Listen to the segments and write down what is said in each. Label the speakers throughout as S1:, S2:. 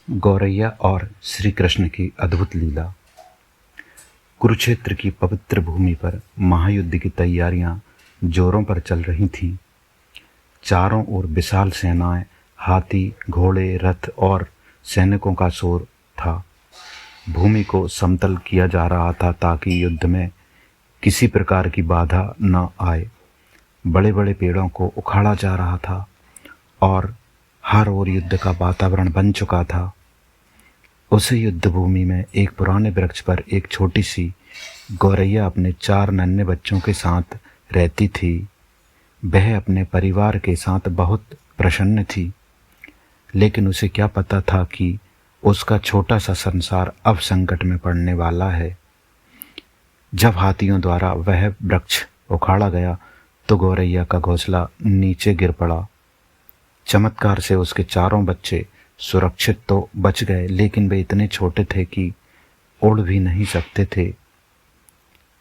S1: गौरैया और श्री कृष्ण की अद्भुत लीला। कुरुक्षेत्र की पवित्र भूमि पर महायुद्ध की तैयारियां जोरों पर चल रही थीं। चारों ओर विशाल सेनाएं, हाथी, घोड़े, रथ और सैनिकों का शोर था। भूमि को समतल किया जा रहा था ताकि युद्ध में किसी प्रकार की बाधा न आए। बड़े बड़े पेड़ों को उखाड़ा जा रहा था और हर ओर युद्ध का वातावरण बन चुका था। उसी युद्ध भूमि में एक पुराने वृक्ष पर एक छोटी सी गौरैया अपने 4 नन्हे बच्चों के साथ रहती थी। वह अपने परिवार के साथ बहुत प्रसन्न थी, लेकिन उसे क्या पता था कि उसका छोटा सा संसार अब संकट में पड़ने वाला है। जब हाथियों द्वारा वह वृक्ष उखाड़ा गया तो गौरैया का घोंसला नीचे गिर पड़ा। चमत्कार से उसके चारों बच्चे सुरक्षित तो बच गए, लेकिन वे इतने छोटे थे कि उड़ भी नहीं सकते थे।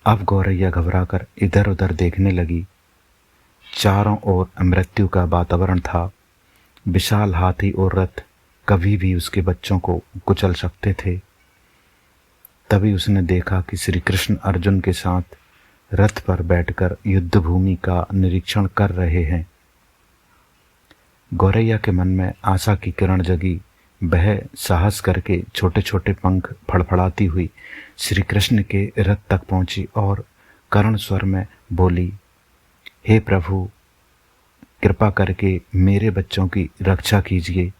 S1: अब गौरैया घबराकर इधर उधर देखने लगी। चारों ओर मृत्यु का वातावरण था। विशाल हाथी और रथ कभी भी उसके बच्चों को कुचल सकते थे। तभी उसने देखा कि श्री कृष्ण अर्जुन के साथ रथ पर बैठकर युद्ध भूमि का निरीक्षण कर रहे हैं। गौरैया के मन में आशा की किरण जगी। वह साहस करके छोटे छोटे पंख फड़फड़ाती हुई श्री कृष्ण के रथ तक पहुंची और करुण स्वर में बोली, हे प्रभु, कृपा करके मेरे बच्चों की रक्षा कीजिए।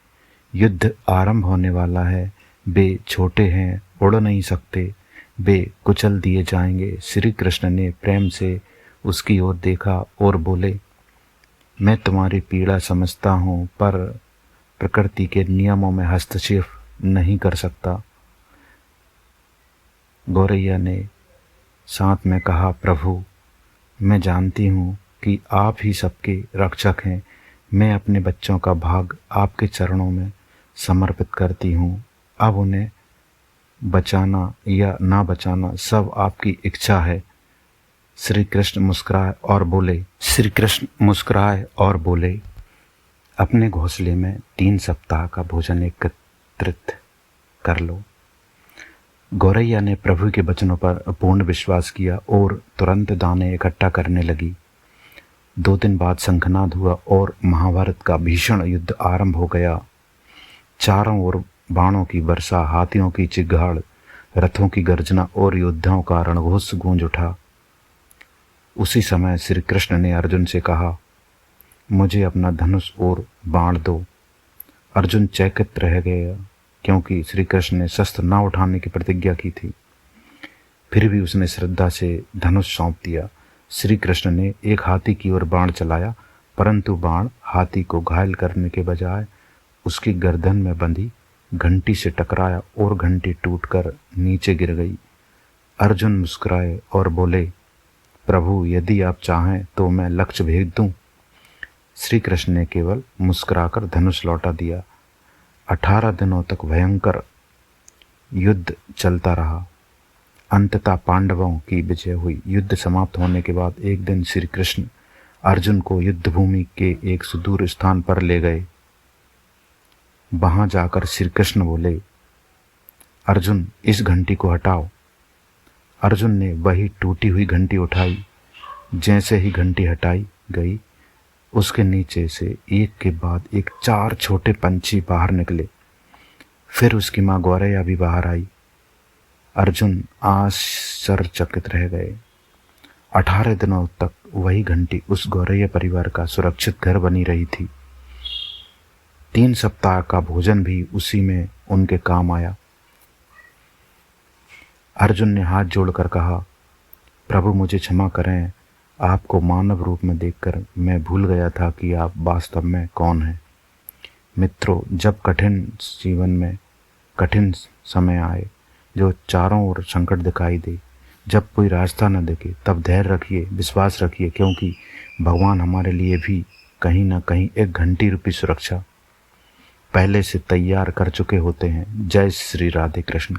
S1: युद्ध आरंभ होने वाला है। वे छोटे हैं, उड़ नहीं सकते, वे कुचल दिए जाएंगे। श्री कृष्ण ने प्रेम से उसकी ओर देखा और बोले, मैं तुम्हारी पीड़ा समझता हूँ, पर प्रकृति के नियमों में हस्तक्षेप नहीं कर सकता। गौरैया ने साथ में कहा, प्रभु, मैं जानती हूँ कि आप ही सबके रक्षक हैं। मैं अपने बच्चों का भाग आपके चरणों में समर्पित करती हूँ। अब उन्हें बचाना या ना बचाना सब आपकी इच्छा है। श्री कृष्ण मुस्कुराए और बोले, अपने घोंसले में 3 सप्ताह का भोजन एकत्रित कर लो। गौरैया ने प्रभु के वचनों पर पूर्ण विश्वास किया और तुरंत दाने इकट्ठा करने लगी। 2 दिन बाद शंखनाद हुआ और महाभारत का भीषण युद्ध आरंभ हो गया। चारों ओर बाणों की वर्षा, हाथियों की चिघाड़, रथों की गर्जना और योद्धाओं का रणघोष गूंज उठा। उसी समय श्री कृष्ण ने अर्जुन से कहा, मुझे अपना धनुष और बाण दो। अर्जुन चकित रह गया, क्योंकि श्री कृष्ण ने शस्त्र न उठाने की प्रतिज्ञा की थी। फिर भी उसने श्रद्धा से धनुष सौंप दिया। श्री कृष्ण ने एक हाथी की ओर बाण चलाया, परंतु बाण हाथी को घायल करने के बजाय उसकी गर्दन में बंधी घंटी से टकराया और घंटी टूटकर नीचे गिर गई। अर्जुन मुस्कुराए और बोले, प्रभु, यदि आप चाहें तो मैं लक्ष्य भेद दूं। श्री कृष्ण ने केवल मुस्कुराकर धनुष लौटा दिया। 18 दिनों तक भयंकर युद्ध चलता रहा। अंततः पांडवों की विजय हुई। युद्ध समाप्त होने के बाद एक दिन श्री कृष्ण अर्जुन को युद्ध भूमि के एक सुदूर स्थान पर ले गए। वहां जाकर श्री कृष्ण बोले, अर्जुन, इस घंटी को हटाओ। अर्जुन ने वही टूटी हुई घंटी उठाई। जैसे ही घंटी हटाई गई, उसके नीचे से एक के बाद एक 4 छोटे पंछी बाहर निकले। फिर उसकी माँ गौरैया भी बाहर आई। अर्जुन आश्चर्यचकित रह गए। 18 दिनों तक वही घंटी उस गौरैया परिवार का सुरक्षित घर बनी रही थी। 3 सप्ताह का भोजन भी उसी में उनके काम आया। अर्जुन ने हाथ जोड़कर कहा, प्रभु, मुझे क्षमा करें। आपको मानव रूप में देखकर मैं भूल गया था कि आप वास्तव में कौन हैं। मित्रों, जब कठिन जीवन में कठिन समय आए, जो चारों ओर संकट दिखाई दे, जब कोई रास्ता न दिखे, तब धैर्य रखिए, विश्वास रखिए, क्योंकि भगवान हमारे लिए भी कहीं ना कहीं एक घंटी रूपी सुरक्षा पहले से तैयार कर चुके होते हैं। जय श्री राधे कृष्ण।